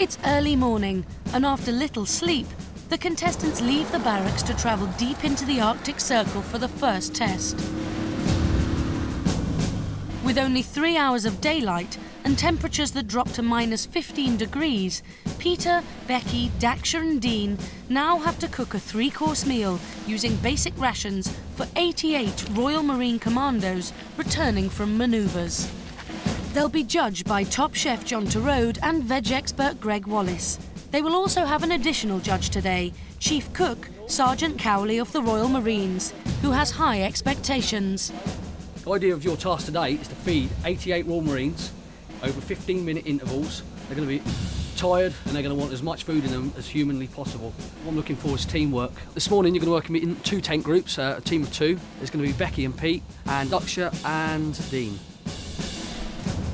It's early morning, and after little sleep, the contestants leave the barracks to travel deep into the Arctic Circle for the first test. With only 3 hours of daylight and temperatures that drop to -15 degrees, Peter, Becky, Daksha and Dean now have to cook a 3-course meal using basic rations for 88 Royal Marine Commandos returning from manoeuvres. They'll be judged by top chef John Terode and veg expert Greg Wallace. They will also have an additional judge today, Chief Cook Sergeant Cowley of the Royal Marines, who has high expectations. The idea of your task today is to feed 88 Royal Marines over 15-minute intervals. They're going to be tired and they're going to want as much food in them as humanly possible. What I'm looking for is teamwork. This morning you're going to work in 2 tent groups, a team of 2. There's going to be Becky and Pete and Daksha and Dean.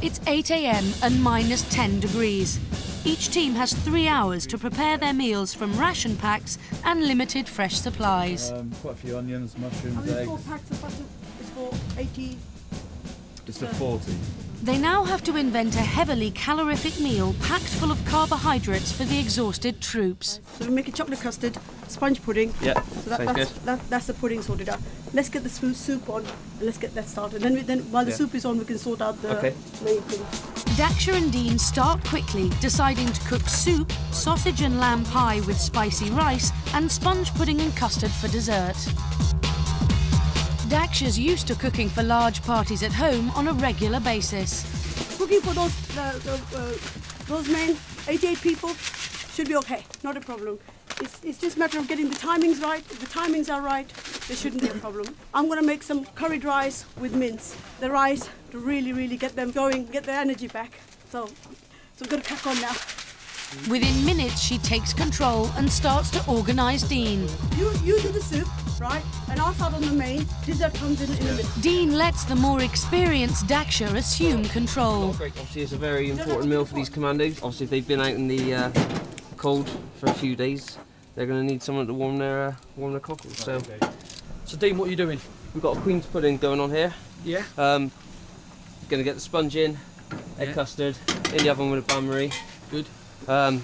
It's 8 a.m. and -10 degrees. Each team has 3 hours to prepare their meals from ration packs and limited fresh supplies. Quite a few onions, mushrooms, eggs. 4 packs of butter is for 80. It's a 40. They now have to invent a heavily calorific meal packed full of carbohydrates for the exhausted troops. So we make a chocolate custard, sponge pudding. Yeah, so that's the pudding sorted out. Let's get the soup on and let's get that started. Then while the soup is on, we can sort out the main thing. Daksha and Dean start quickly, deciding to cook soup, sausage and lamb pie with spicy rice, and sponge pudding and custard for dessert. Daksha's used to cooking for large parties at home on a regular basis. Cooking for those men, 88 people, should be okay, not a problem. It's just a matter of getting the timings right. If the timings are right, there shouldn't be a problem. I'm going to make some curried rice with mince. The rice to really get them going, get their energy back. So we've got to crack on now. Within minutes, she takes control and starts to organise Dean. You do the soup, right? And I'll start on the main. Dessert comes in a minute. Dean lets the more experienced Daksha assume control. Obviously, it's a very important meal for these commandos. Obviously, if they've been out in the cold for a few days, they're going to need someone to warm their cockles. So Dean, what are you doing? We've got a queen's pudding going on here. Yeah. Going to get the sponge in, egg custard in the oven with a bain-marie. Good. And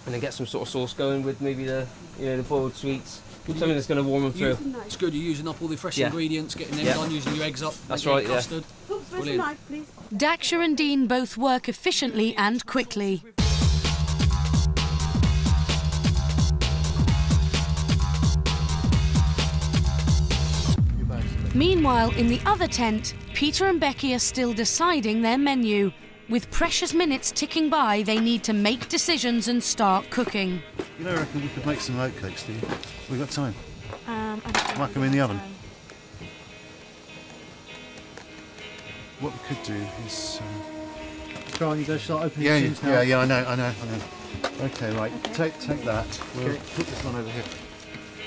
then get some sort of sauce going with maybe the boiled sweets. Something that's going to warm them through. It's good. You're using up all the fresh ingredients, getting them done, using your eggs up. That's right. Yeah. Custard. Brilliant. Knife, please. Daksha and Dean both work efficiently and quickly. Meanwhile, in the other tent, Peter and Becky are still deciding their menu. With precious minutes ticking by, they need to make decisions and start cooking. You don't reckon we could make some oatcakes, do you? We've got time. Whack them in the oven. What we could do is... Go on, you go start opening tins now. Yeah, I know. OK, right, take that. We'll put this one over here.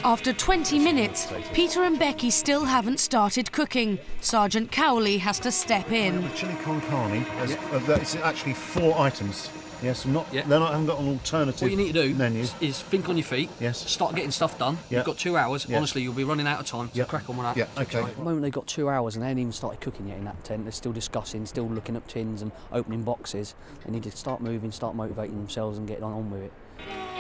After 20 minutes, Peter and Becky still haven't started cooking. Sergeant Cowley has to step in. The chili con carne, it's actually 4 items. Yes, I haven't got an alternative What you need to do menu. is think on your feet, start getting stuff done. You've got 2 hours. Honestly, you'll be running out of time, so crack on with that. Yeah, OK. At the moment they've got 2 hours and they haven't even started cooking yet in that tent. They're still discussing, still looking up tins and opening boxes. They need to start moving, start motivating themselves and getting on with it.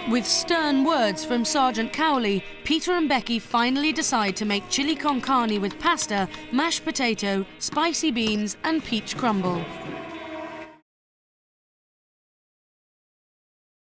With stern words from Sergeant Cowley, Peter and Becky finally decide to make chili con carne with pasta, mashed potato, spicy beans and peach crumble.